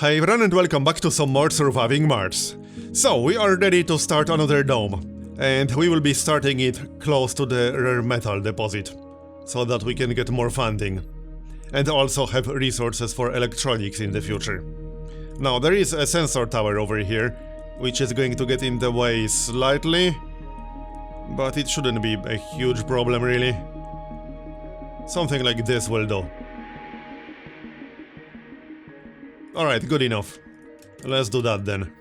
Hi everyone and welcome back to some more Surviving Mars. So, we are ready to start another dome, and we will be starting it close to the rare metal deposit, so that we can get more funding, and also have resources for electronics in the future. Now, there is a sensor tower over here, which is going to get in the way slightly, but it shouldn't be a huge problem really. Something like this will do. Alright, good enough. Let's do that then.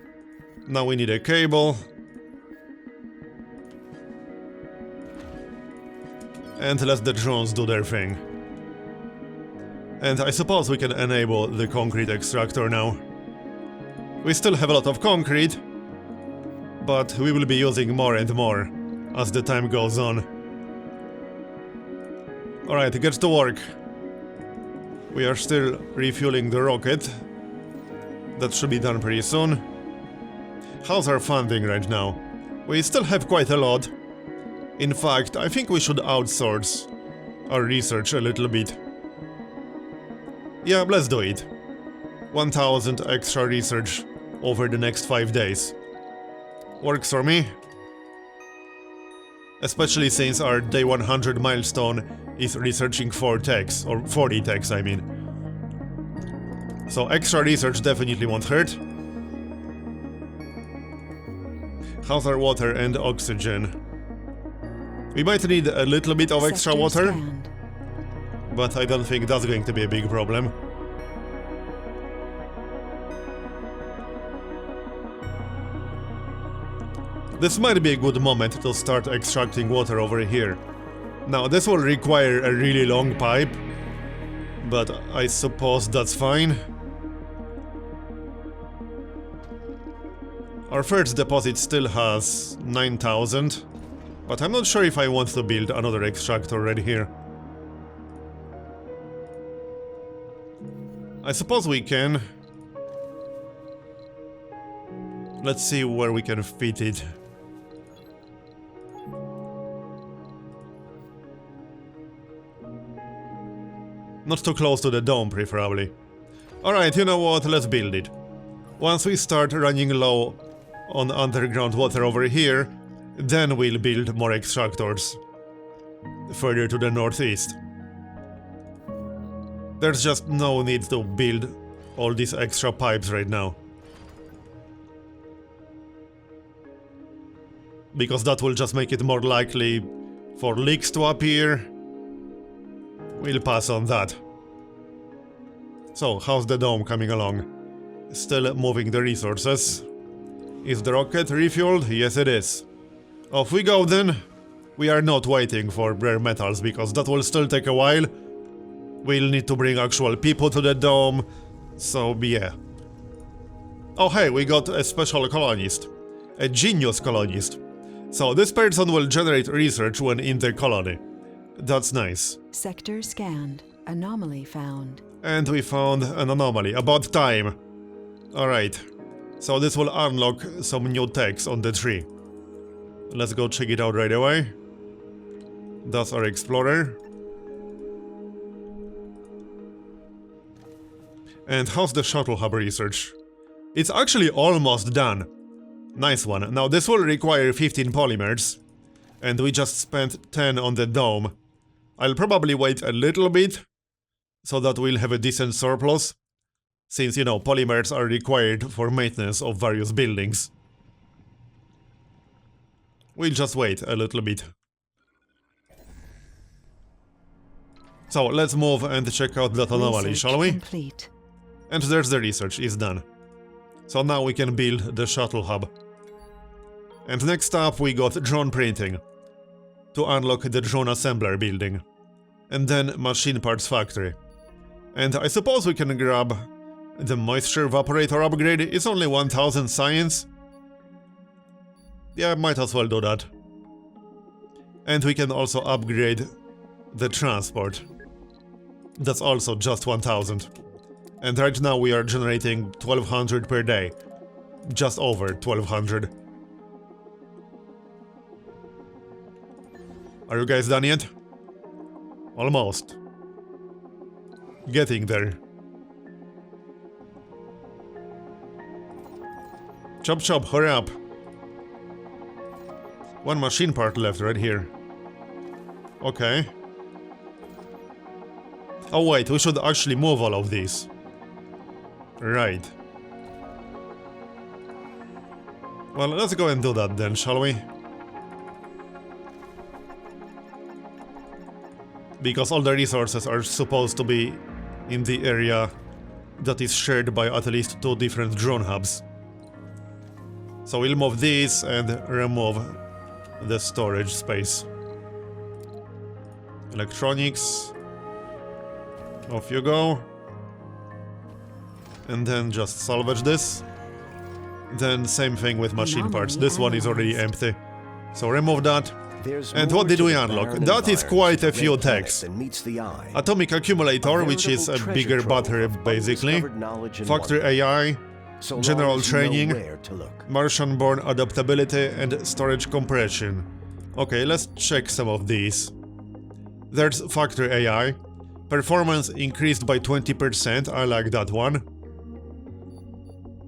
Now we need a cable. And let the drones do their thing. And I suppose we can enable the concrete extractor now. We still have a lot of concrete, but we will be using more and more as the time goes on. Alright, get to work. We are still refueling the rocket. That should be done pretty soon. How's our funding right now? We still have quite a lot. In fact, I think we should outsource our research a little bit. Yeah, let's do it. 1000 extra research over the next 5 days. Works for me. Especially since our day 100 milestone is researching 4 techs, or 40 techs I mean. So extra research definitely won't hurt. How's our water and oxygen? We might need a little bit of extra water, but I don't think that's going to be a big problem. This might be a good moment to start extracting water over here. Now this will require a really long pipe, but I suppose that's fine. Our first deposit still has 9000, but I'm not sure if I want to build another extractor right here. I suppose we can. Let's see where we can fit it. Not too close to the dome, preferably. Alright, you know what, let's build it. Once we start running low on underground water over here, then we'll build more extractors further to the northeast. There's just no need to build all these extra pipes right now, because that will just make it more likely for leaks to appear. We'll pass on that. So, how's the dome coming along? Still moving the resources. Is the rocket refueled? Yes, it is. Off we go then. We are not waiting for rare metals, because that will still take a while. We'll need to bring actual people to the dome, so yeah. Oh hey, we got a special colonist. A genius colonist. So this person will generate research when in the colony. That's nice. Sector scanned. Anomaly found. And we found an anomaly. About time. Alright. So this will unlock some new techs on the tree. Let's go check it out right away. That's our explorer. And how's the shuttle hub research? It's actually almost done. Nice one. Now this will require 15 polymers. And we just spent 10 on the dome. I'll probably wait a little bit, so that we'll have a decent surplus, since, you know, polymers are required for maintenance of various buildings. We'll just wait a little bit. So, let's move and check out that anomaly, shall we? Complete. And there's the research, it's done. So now we can build the shuttle hub. And next up we got drone printing, to unlock the drone assembler building. And then machine parts factory. And I suppose we can grab the moisture evaporator upgrade. It's only 1000 science. Yeah, might as well do that. And we can also upgrade the transport. That's also just 1000. And right now we are generating 1200 per day. Just over 1200. Are you guys done yet? Almost. Getting there. Chop chop, hurry up. One machine part left right here. Okay. Oh wait, we should actually move all of these. Right. Well, let's go and do that then, shall we? Because all the resources are supposed to be in the area that is shared by at least 2 different drone hubs. So we'll move these and remove the storage space. Electronics. Off you go. And then just salvage this. Then same thing with machine parts. This one is already empty. So remove that. And what did we unlock? That is quite a few techs. Atomic accumulator, which is a bigger battery basically. Factory AI. General training. Martian-born adaptability and storage compression. Okay, let's check some of these. There's factory AI. Performance increased by 20%, I like that one.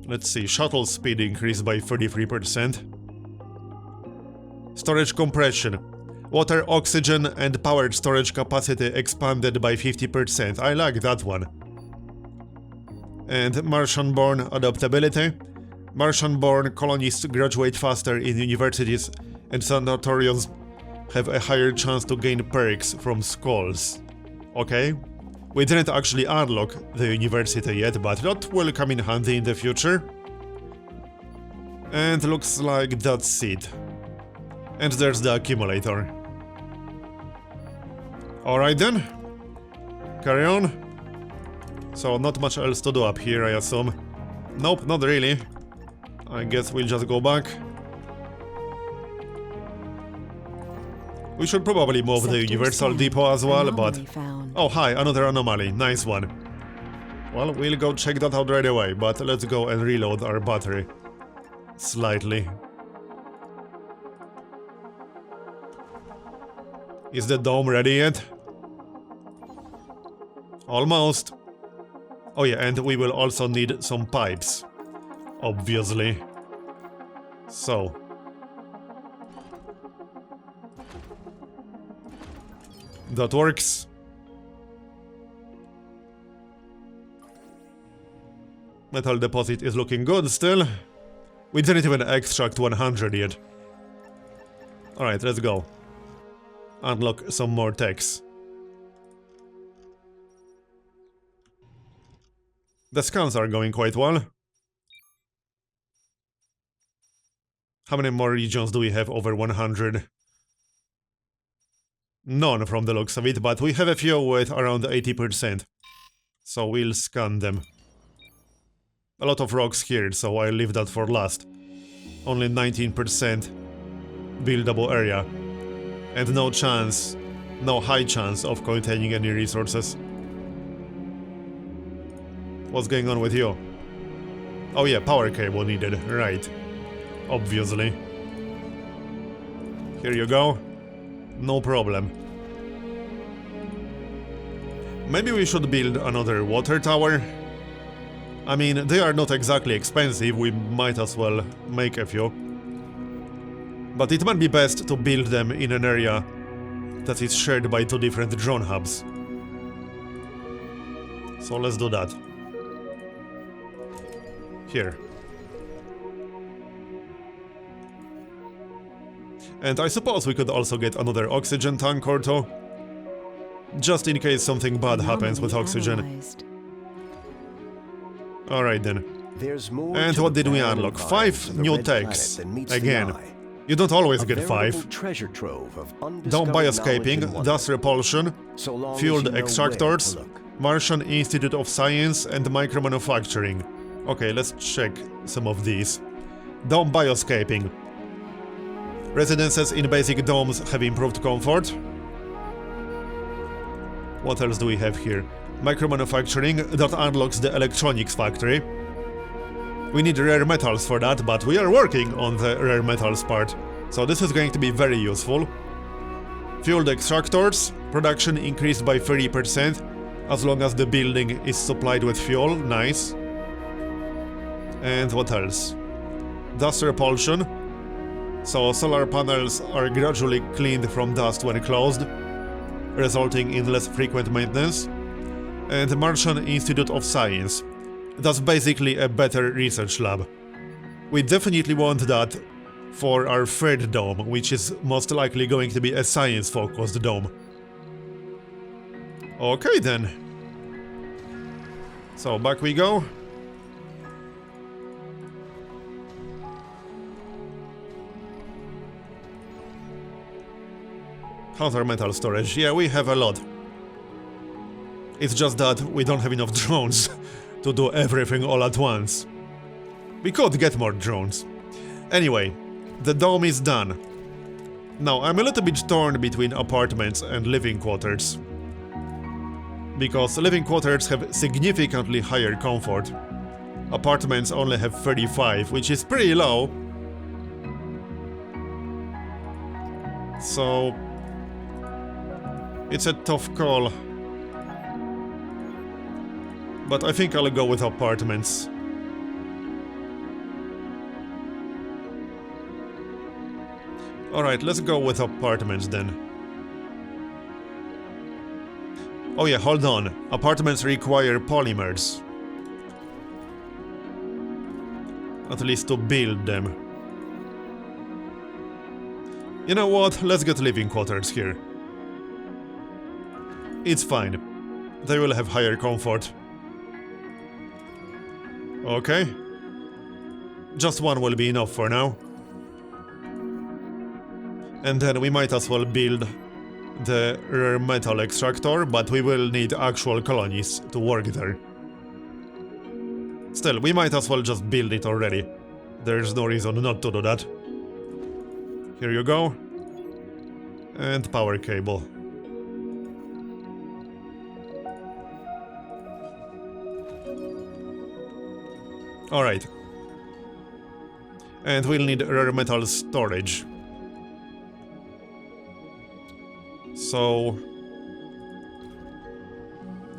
Let's see, shuttle speed increased by 33%. Storage compression. Water, oxygen and powered storage capacity expanded by 50%, I like that one. And Martian-born adaptability. Martian-born colonists graduate faster in universities and sanatoriums have a higher chance to gain perks from schools. Okay, we didn't actually unlock the university yet, but that will come in handy in the future. And looks like that's it. And there's the accumulator. Alright then. Carry on. So not much else to do up here, I assume. Nope, not really. I guess we'll just go back. We should probably move the Universal Depot as well, but... Oh, hi, another anomaly. Nice one. Well, we'll go check that out right away, but let's go and reload our battery. Slightly. Is the dome ready yet? Almost. Oh yeah, and we will also need some pipes. Obviously. So... that works. Metal deposit is looking good still. We didn't even extract 100 yet. Alright, let's go. Unlock some more techs. The scans are going quite well. How many more regions do we have over 100? None from the looks of it, but we have a few with around 80%. So we'll scan them. A lot of rocks here, so I'll leave that for last. Only 19% buildable area. And no chance, no high chance of containing any resources. What's going on with you? Oh yeah, power cable needed, right. Obviously. Here you go. No problem. Maybe we should build another water tower. I mean, they are not exactly expensive, we might as well make a few. But it might be best to build them in an area that is shared by 2 different drone hubs. So let's do that. Here. And I suppose we could also get another oxygen tank or 2. Just in case something bad happens with oxygen. Alright then. And what did we unlock? 5 new techs. Again. You don't always get 5. Dome bioscaping, dust repulsion, fueled extractors, Martian Institute of Science and micromanufacturing. Okay, let's check some of these. Dome bioscaping. Residences in basic domes have improved comfort. What else do we have here? Micromanufacturing, that unlocks the electronics factory. We need rare metals for that, but we are working on the rare metals part. So this is going to be very useful. Fueled extractors, production increased by 30%, as long as the building is supplied with fuel, nice. And what else? dust repulsion, so solar panels are gradually cleaned from dust when closed, resulting in less frequent maintenance, and Martian Institute of Science. That's basically a better research lab. We definitely want that for our third dome, which is most likely going to be a science-focused dome. Okay then. So back we go. How's our metal storage? Yeah, we have a lot. It's just that we don't have enough drones to do everything all at once. We could get more drones. Anyway, the dome is done. Now, I'm a little bit torn between apartments and living quarters. Because living quarters have significantly higher comfort. Apartments only have 35, which is pretty low. So it's a tough call. But I think I'll go with apartments. Alright, let's go with apartments then. Oh yeah, hold on. Apartments require polymers. At least to build them. You know what? Let's get living quarters here. It's fine. They will have higher comfort. Okay. Just one will be enough for now. And then we might as well build the rare metal extractor, but we will need actual colonists to work there. Still, we might as well just build it already. There's no reason not to do that. Here you go. And power cable. Alright. And we'll need rare metal storage. So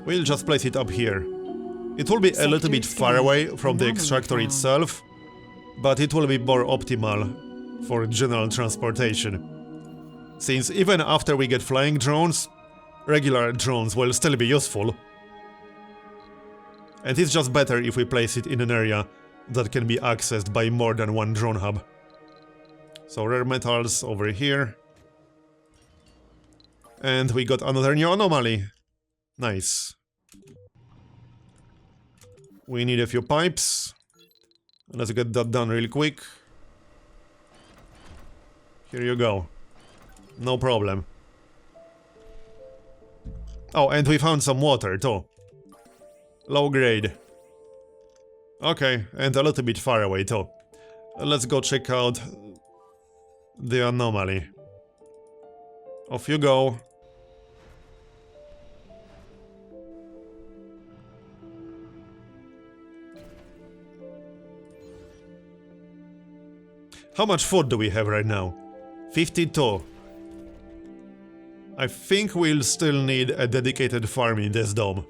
we'll just place it up here. It will be a little bit far away from the extractor itself, but it will be more optimal for general transportation. Since even after we get flying drones, regular drones will still be useful. And it's just better if we place it in an area that can be accessed by more than one drone hub. So rare metals over here. And we got another new anomaly. Nice. We need a few pipes. Let's get that done really quick. Here you go. No problem. Oh, and we found some water too. Low grade. Okay, and a little bit far away too. Let's go check out the anomaly. Off you go. How much food do we have right now? 52. I think we'll still need a dedicated farm in this dome.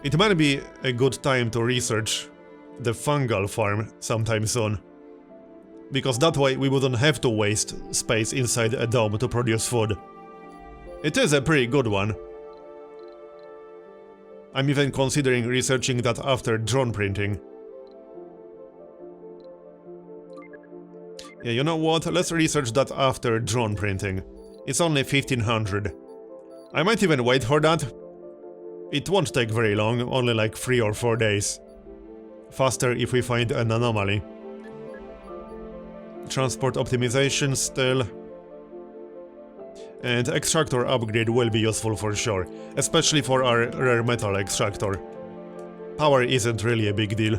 It might be a good time to research the fungal farm sometime soon. Because that way we wouldn't have to waste space inside a dome to produce food. It is a pretty good one. I'm even considering researching that after drone printing. Yeah, you know what? Let's research that after drone printing. It's only 1500. I might even wait for that. It won't take very long, only like 3 or 4 days. Faster if we find an anomaly. Transport optimization still. And extractor upgrade will be useful for sure, especially for our rare metal extractor. Power isn't really a big deal.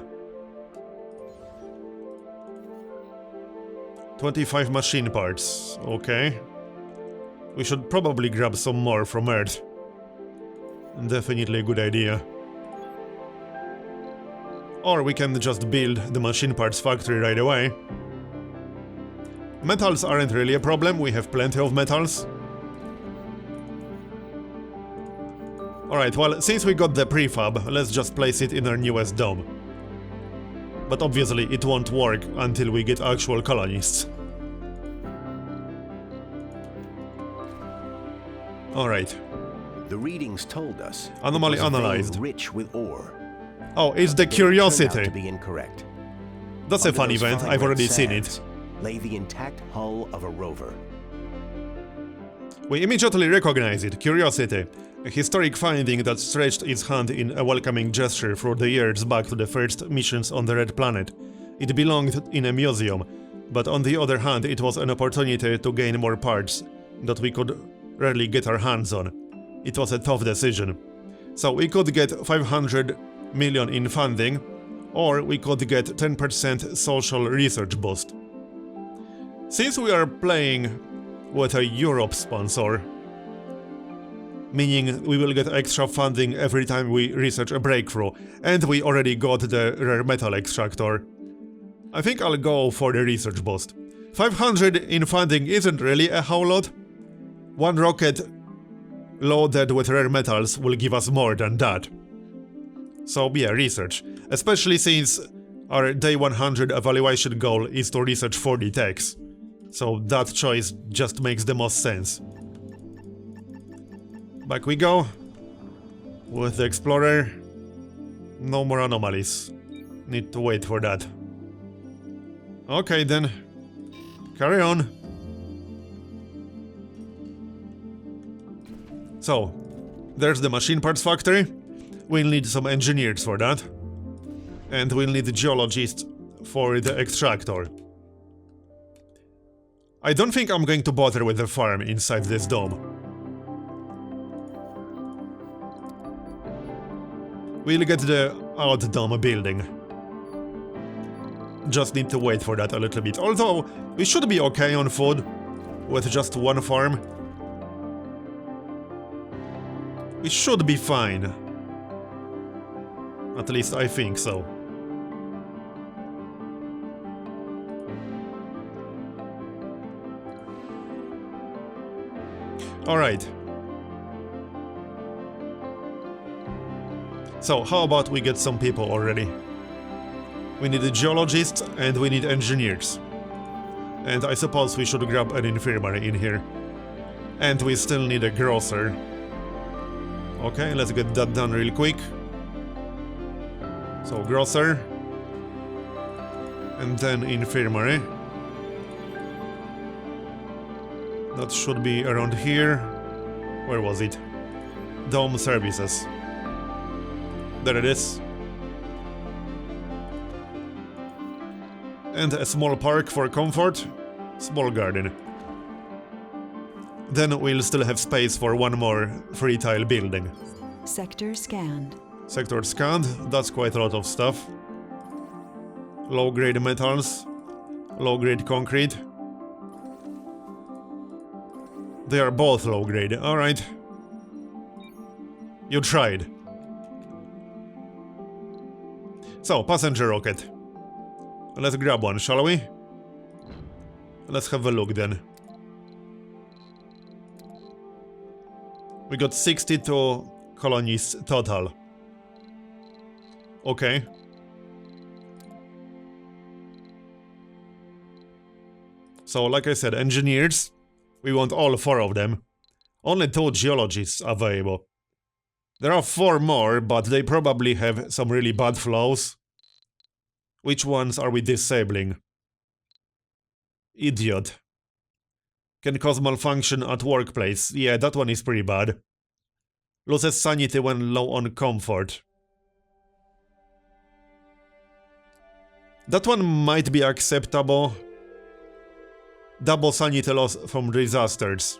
25 machine parts, okay. We should probably grab some more from Earth. Definitely a good idea. Or we can just build the machine parts factory right away. Metals aren't really a problem, we have plenty of metals. Alright, well, since we got the prefab, let's just place it in our newest dome. But obviously it won't work until we get actual colonists. Alright. The readings told us Anomaly it was a vein analyzed. rich with ore. Oh, it's the They turned out curiosity. to be incorrect. That's a Under fun those event, fine I've red already seen it. sands lay the intact hull of a rover. We immediately recognize it, Curiosity, a historic finding that stretched its hand in a welcoming gesture through the years back to the first missions on the Red Planet. It belonged in a museum, but on the other hand it was an opportunity to gain more parts that we could rarely get our hands on. It was a tough decision. So we could get 500 million in funding, or we could get 10% social research boost. Since we are playing with a Europe sponsor, meaning we will get extra funding every time we research a breakthrough, and we already got the rare metal extractor, I think I'll go for the research boost. 500 in funding isn't really a whole lot. One rocket loaded with rare metals will give us more than that. So yeah, research. Especially since our day 100 evaluation goal is to research 40 techs. So that choice just makes the most sense. Back we go. With the Explorer. No more anomalies. Need to wait for that. Okay then. Carry on. So, there's the machine parts factory. We'll need some engineers for that. And we'll need geologists for the extractor. I don't think I'm going to bother with the farm inside this dome. We'll get the out dome building. Just need to wait for that a little bit. Although, we should be okay on food with just one farm. We should be fine. At least I think so. Alright. So, how about we get some people already? We need a geologist and we need engineers. And I suppose we should grab an infirmary in here. And we still need a grocer. Okay, let's get that done real quick. So, grocer. And then infirmary. That should be around here. Where was it? Dome services. There it is. And a small park for comfort. Small garden. Then we'll still have space for one more free tile building. Sector scanned. Sector scanned, that's quite a lot of stuff. Low-grade metals. Low-grade concrete. They are both low-grade, alright. You tried. So, passenger rocket. Let's grab one, shall we? Let's have a look then. We got 62 colonists total. Okay. So, like I said, engineers. We want all 4 of them. Only 2 geologists available. There are 4 more, but they probably have some really bad flaws. Which ones are we disabling? Idiot. Can cause malfunction at workplace. Yeah, that one is pretty bad. Loses sanity when low on comfort. That one might be acceptable. Double sanity loss from disasters.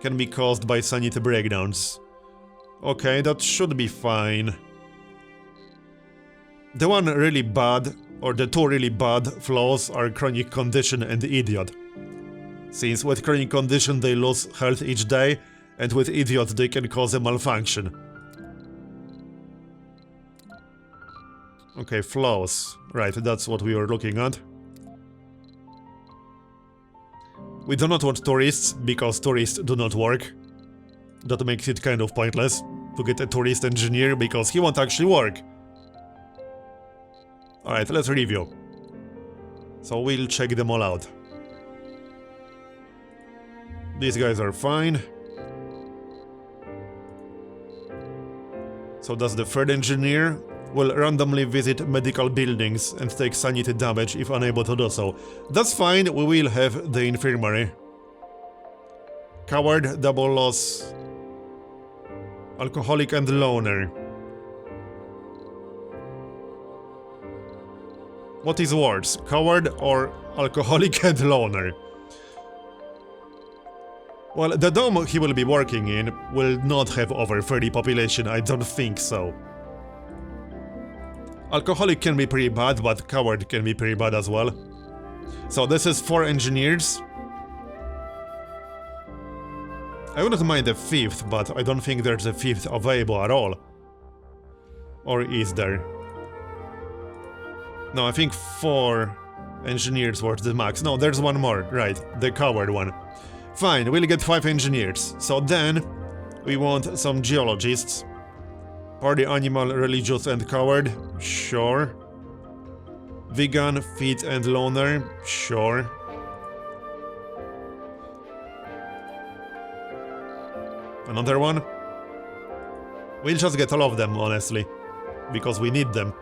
Can be caused by sanity breakdowns. Okay, that should be fine. The one really bad, or the 2 really bad flaws are chronic condition and idiot. Since with chronic condition they lose health each day, and with idiot they can cause a malfunction. Okay, flaws. Right, that's what we were looking at. We do not want tourists, because tourists do not work. That makes it kind of pointless to get a tourist engineer, because he won't actually work. Alright, let's review. So we'll check them all out. These guys are fine. So that's the third engineer. Will randomly visit medical buildings and take sanity damage if unable to do so. That's fine, we will have the infirmary. Coward, double loss. Alcoholic and loner. What is worse, coward or alcoholic and loner? Well, the dome he will be working in will not have over 30 population, I don't think so. Alcoholic can be pretty bad, but coward can be pretty bad as well. So this is 4 engineers. I wouldn't mind a 5th, but I don't think there's a 5th available at all. Or is there? No, I think 4 engineers were the max. No, there's one more, right, the coward one. Fine, we'll get 5 engineers. So then, we want some geologists. Party animal, religious and coward, sure. Vegan, fit and loner, sure. Another one? We'll just get all of them, honestly. Because we need them.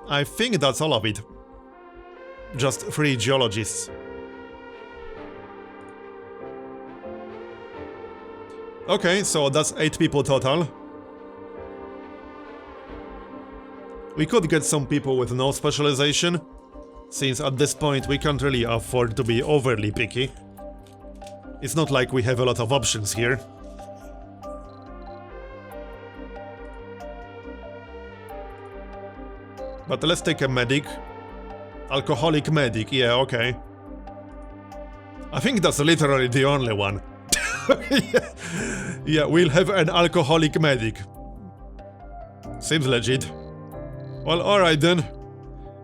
I think that's all of it. Just 3 geologists. Okay, so that's 8 people total. We could get some people with no specialization, since at this point we can't really afford to be overly picky. It's not like we have a lot of options here. But let's take a medic. Alcoholic medic, yeah, okay. I think that's literally the only one. Yeah, we'll have an alcoholic medic. Seems legit. Well, alright then.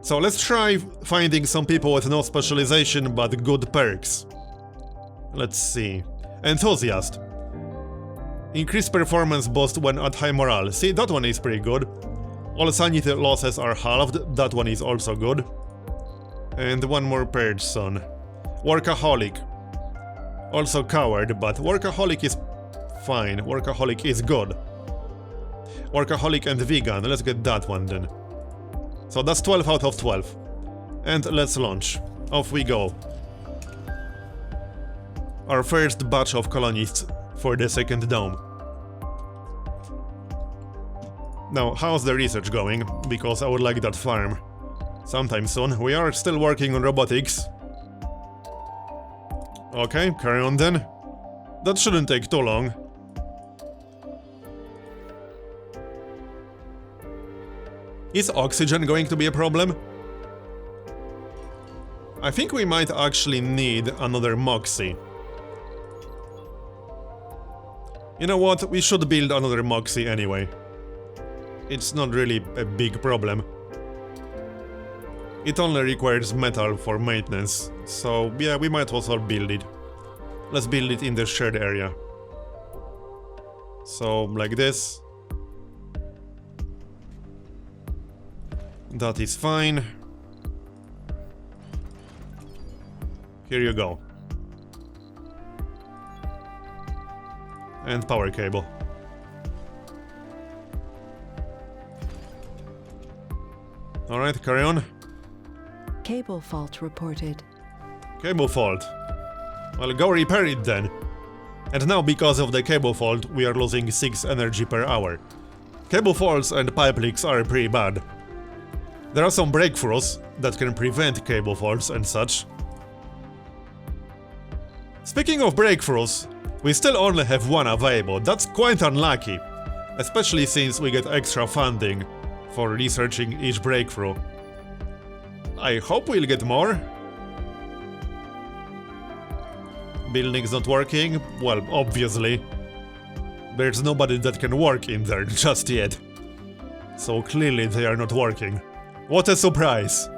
So let's try finding some people with no specialization but good perks. Let's see. Enthusiast. Increased performance boost when at high morale. See, that one is pretty good. All sanity losses are halved, that one is also good. And one more person. Workaholic. Also coward, but workaholic is fine. Workaholic is good. Workaholic and vegan, let's get that one then. So that's 12 out of 12. And let's launch. Off we go. Our first batch of colonists for the second dome. Now, how's the research going? Because I would like that farm. Sometime soon. We are still working on robotics. Okay, carry on then. That shouldn't take too long. Is oxygen going to be a problem? I think we might actually need another Moxie. You know what, we should build another Moxie anyway. It's not really a big problem. It only requires metal for maintenance, so yeah, we might as well build it. Let's build it in the shared area. So, like this. That is fine. Here you go. And power cable. Alright, carry on. Cable fault reported. Cable fault. Well, go repair it then. And now, because of the cable fault, we are losing 6 energy per hour. Cable faults and pipe leaks are pretty bad. There are some breakthroughs that can prevent cable faults and such. Speaking of breakthroughs, we still only have 1 available. That's quite unlucky, especially since we get extra funding for researching each breakthrough. I hope we'll get more. Building's not working? Well, obviously. There's nobody that can work in there just yet. So clearly they are not working. What a surprise!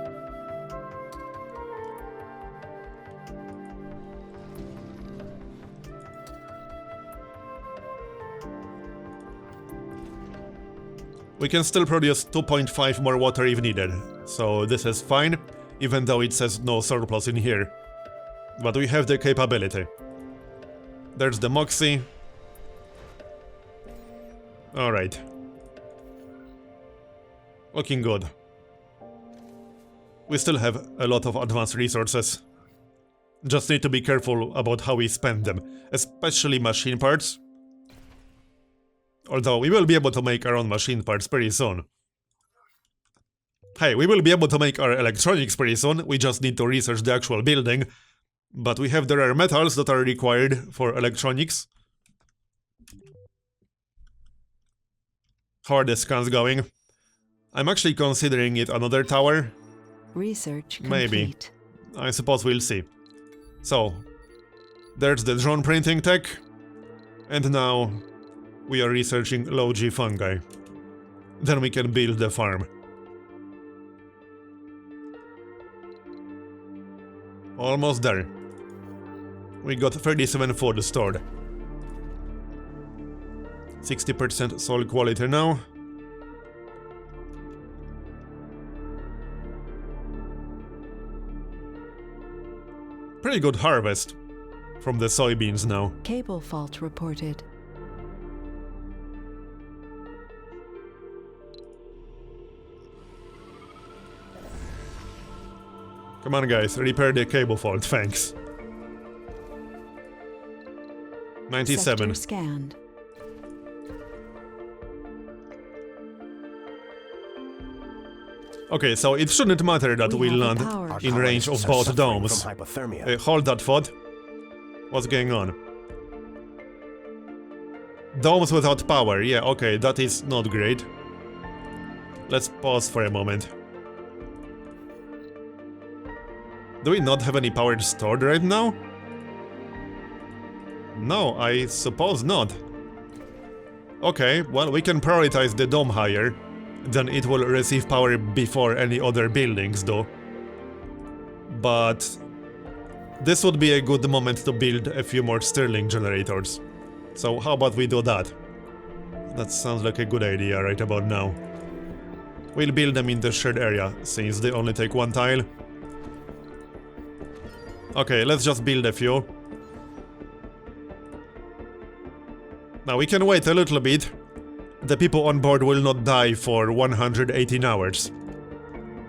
We can still produce 2.5 more water if needed, so this is fine, even though it says no surplus in here. But we have the capability. There's the Moxie. Alright. Looking good. We still have a lot of advanced resources. Just need to be careful about how we spend them, especially machine parts. Although we will be able to make our own machine parts pretty soon. Hey, we will be able to make our electronics pretty soon, we just need to research the actual building. But we have the rare metals that are required for electronics. How are the scans going? I'm actually considering it another tower. Research complete. Maybe. I suppose we'll see. So, there's the drone printing tech. And now we are researching low-G fungi. Then we can build the farm. Almost there. We got 37 food stored. 60% soil quality now. Pretty good harvest from the soybeans now. Cable fault reported. Come on guys, repair the cable fault, thanks. 97. Sector scanned. Okay, so it shouldn't matter that we have a land power in range of Colonists are both suffering domes. from hypothermia. Hold that thought. What's going on? Domes without power, yeah, okay, that is not great. Let's pause for a moment. Do we not have any power stored right now? No, I suppose not. Okay, well, we can prioritize the dome higher. Then it will receive power before any other buildings do. But this would be a good moment to build a few more Stirling generators. So how about we do that? That sounds like a good idea right about now. We'll build them in the shared area, since they only take one tile. Okay, let's just build a few. Now we can wait a little bit. The people on board will not die for 118 hours.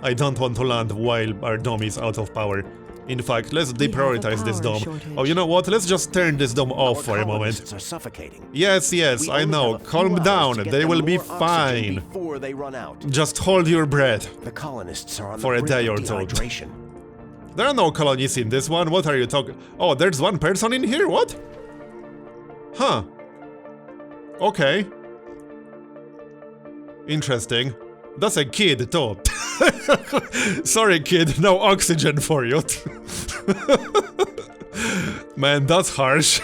I don't want to land while our dome is out of power. In fact, let's deprioritize this dome. Oh, you know what? Let's just turn this dome off for a moment. Colonists are suffocating. Yes, We I only know. have a few Calm hours down. to get They them will be more oxygen fine. before they run out. Just hold your breath. The colonists are on For the a brink day of or two. dehydration. There are no colonies in this one. What are you talking? Oh, there's one person in here? What? Huh. Okay. Interesting. That's a kid, too. Sorry, kid. No oxygen for you. Man, that's harsh.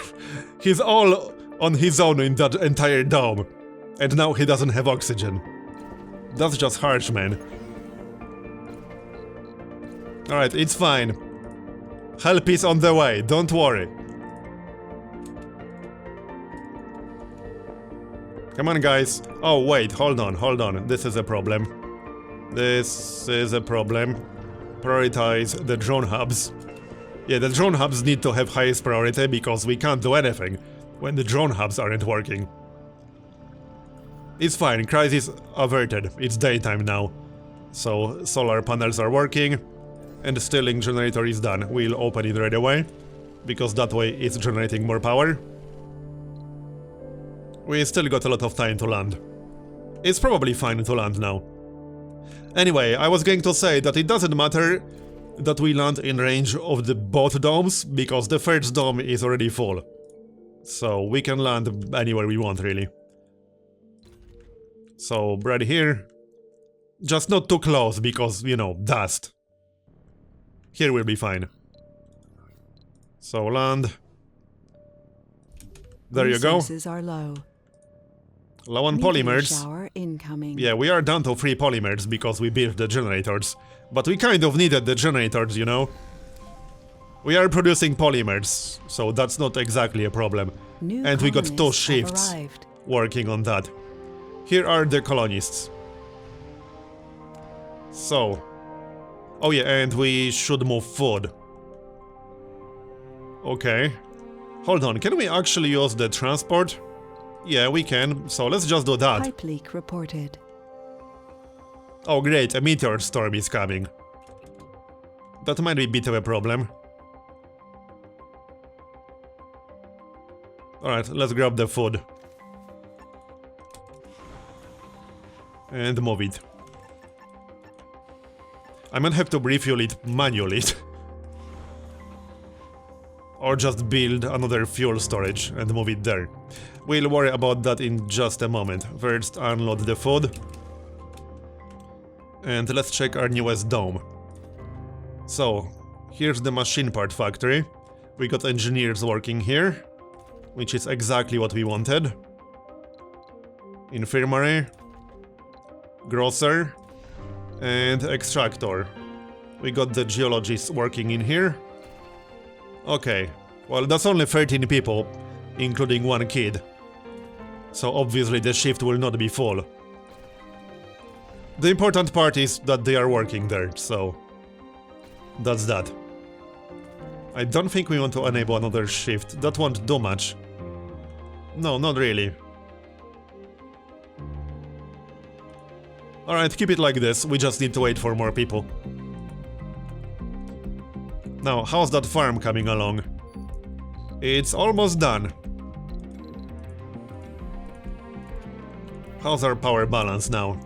He's all on his own in that entire dome. And now he doesn't have oxygen. That's just harsh, man. Alright, it's fine. Help is on the way, don't worry. Come on, guys. Oh, wait, hold on. This is a problem. This is a problem. Prioritize the drone hubs. Yeah, the drone hubs need to have highest priority because we can't do anything when the drone hubs aren't working. It's fine, crisis averted. It's daytime now. So, solar panels are working. And the Stirling generator is done. We'll open it right away, because that way it's generating more power. We still got a lot of time to land. It's probably fine to land now. Anyway, I was going to say that it doesn't matter that we land in range of the both domes, because the first dome is already full. So we can land anywhere we want, really. So, right here. Just not too close, because, you know, dust. Here we'll be fine. So land. There you go. Resources are low. Low on Meteor polymers. shower incoming. Yeah, we are down to 3 polymers because we built the generators. But we kind of needed the generators, you know? We are producing polymers, so that's not exactly a problem. New And we got 2 colonists have shifts arrived. working on that. Here are the colonists. So... Oh yeah, and we should move food. Okay. Hold on, can we actually use the transport? Yeah, we can, so let's just do that. Pipe leak reported. Oh great, a meteor storm is coming. That might be a bit of a problem. Alright, let's grab the food. And move it. I might have to refuel it manually. Or just build another fuel storage and move it there. We'll worry about that in just a moment. First, unload the food. And let's check our newest dome. So, here's the machine part factory. We got engineers working here, which is exactly what we wanted. Infirmary, grocer, and extractor. We got the geologists working in here. Okay, well that's only 13 people, including one kid. So obviously the shift will not be full. The important part is that they are working there, so... that's that. I don't think we want to enable another shift, that won't do much. No, not really. Alright, keep it like this, we just need to wait for more people. Now, how's that farm coming along? It's almost done. How's our power balance now?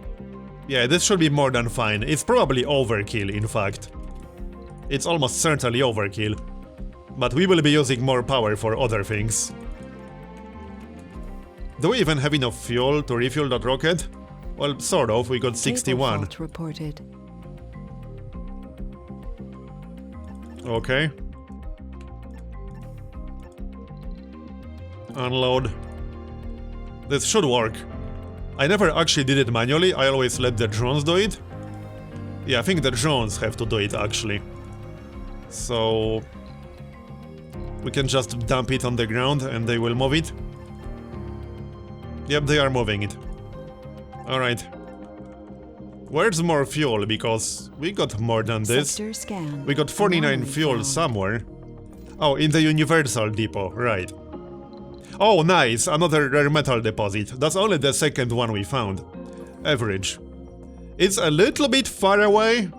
Yeah, this should be more than fine. It's probably overkill, in fact. It's almost certainly overkill. But we will be using more power for other things. Do we even have enough fuel to refuel that rocket? Well, sort of, we got 61. Cable fault reported. Okay. Unload. This should work. I never actually did it manually, I always let the drones do it. Yeah, I think the drones have to do it actually. So... we can just dump it on the ground and they will move it. Yep, they are moving it. Alright. Where's more fuel? Because we got more than this. We got 49 fuel somewhere. Oh, in the Universal Depot, right. Oh, nice! Another rare metal deposit. That's only the second one we found. Average. It's a little bit far away,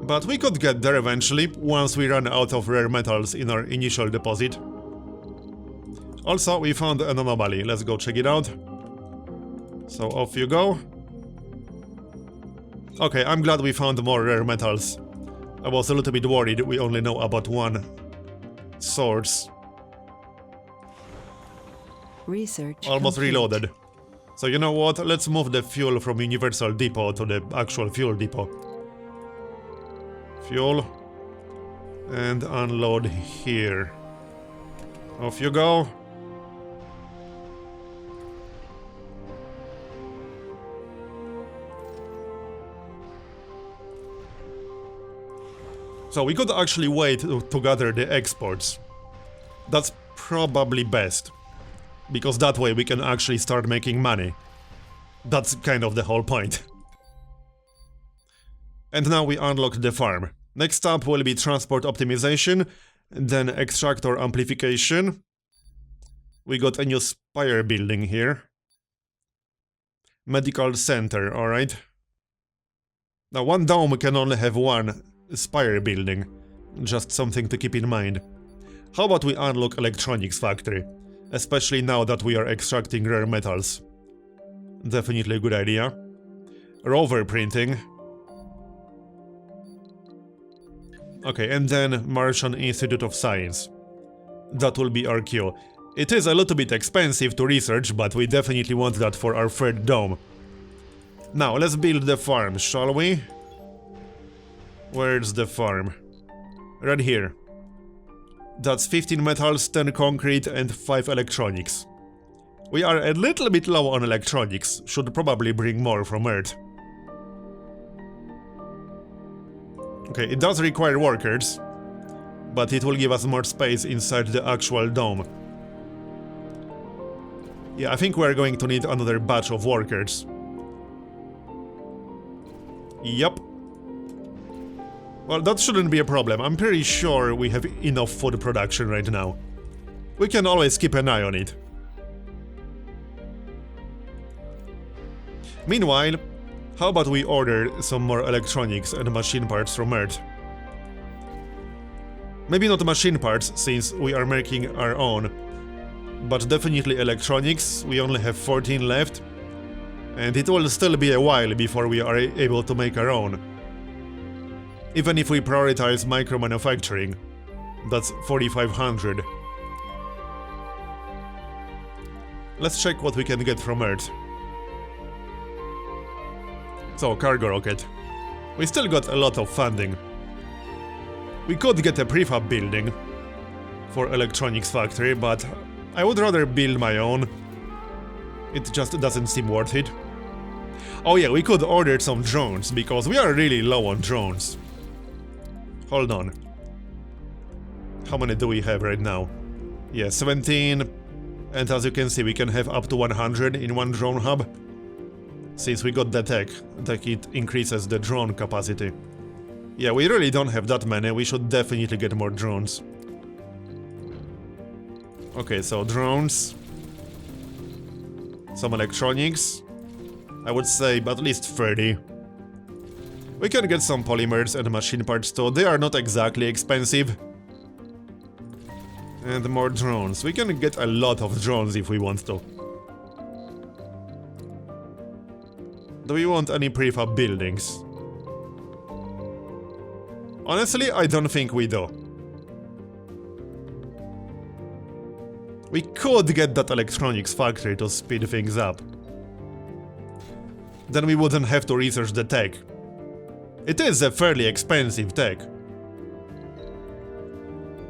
but we could get there eventually, once we run out of rare metals in our initial deposit. Also, we found an anomaly. Let's go check it out. So off you go. Okay, I'm glad we found more rare metals. I was a little bit worried we only know about one source. Research Almost complete. reloaded. So you know what? Let's move the fuel from Universal Depot to the actual fuel depot. Fuel. And unload here. Off you go. So we could actually wait to gather the exports. That's probably best. Because that way we can actually start making money. That's kind of the whole point. And now we unlock the farm. Next up will be transport optimization, then extractor amplification. We got a new spire building here. Medical center, alright. Now one dome can only have one spire building. Just something to keep in mind. How about we unlock electronics factory? Especially now that we are extracting rare metals. Definitely a good idea. Rover printing. Okay, and then Martian Institute of Science. That will be our queue. It is a little bit expensive to research, but we definitely want that for our third dome. Now, let's build the farm, shall we? Where's the farm? Right here. That's 15 metals, 10 concrete, and 5 electronics. We are a little bit low on electronics, should probably bring more from Earth. Okay, it does require workers, but it will give us more space inside the actual dome. Yeah, I think we're going to need another batch of workers. Yup. Well, that shouldn't be a problem. I'm pretty sure we have enough food production right now. We can always keep an eye on it. Meanwhile, how about we order some more electronics and machine parts from Earth? Maybe not machine parts, since we are making our own, but definitely electronics. We only have 14 left, and it will still be a while before we are able to make our own. Even if we prioritize micro-manufacturing, that's 4,500. Let's check what we can get from Earth. So, cargo rocket. We still got a lot of funding. We could get a prefab building for electronics factory, but I would rather build my own. It just doesn't seem worth it. Oh yeah, we could order some drones, because we are really low on drones. Hold on. How many do we have right now? Yeah, 17. And as you can see, we can have up to 100 in one drone hub. Since we got the tech, it increases the drone capacity. Yeah, we really don't have that many. We should definitely get more drones. Okay, so drones. Some electronics. I would say at least 30. We can get some polymers and machine parts too. They are not exactly expensive. And more drones. We can get a lot of drones if we want to. Do we want any prefab buildings? Honestly, I don't think we do. We could get that electronics factory to speed things up. Then we wouldn't have to research the tech. It is a fairly expensive tech.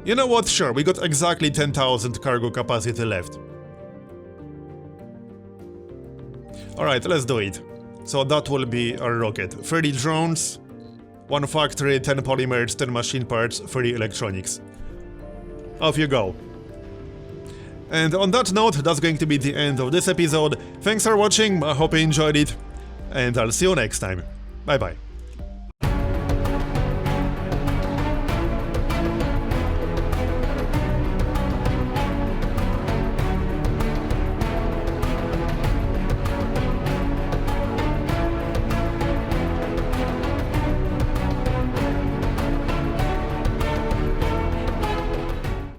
You know what? Sure, we got exactly 10,000 cargo capacity left. Alright, let's do it. So that will be our rocket. 30 drones, 1 factory, 10 polymers, 10 machine parts, 30 electronics. Off you go. And on that note, that's going to be the end of this episode. Thanks for watching, I hope you enjoyed it, and I'll see you next time. Bye bye.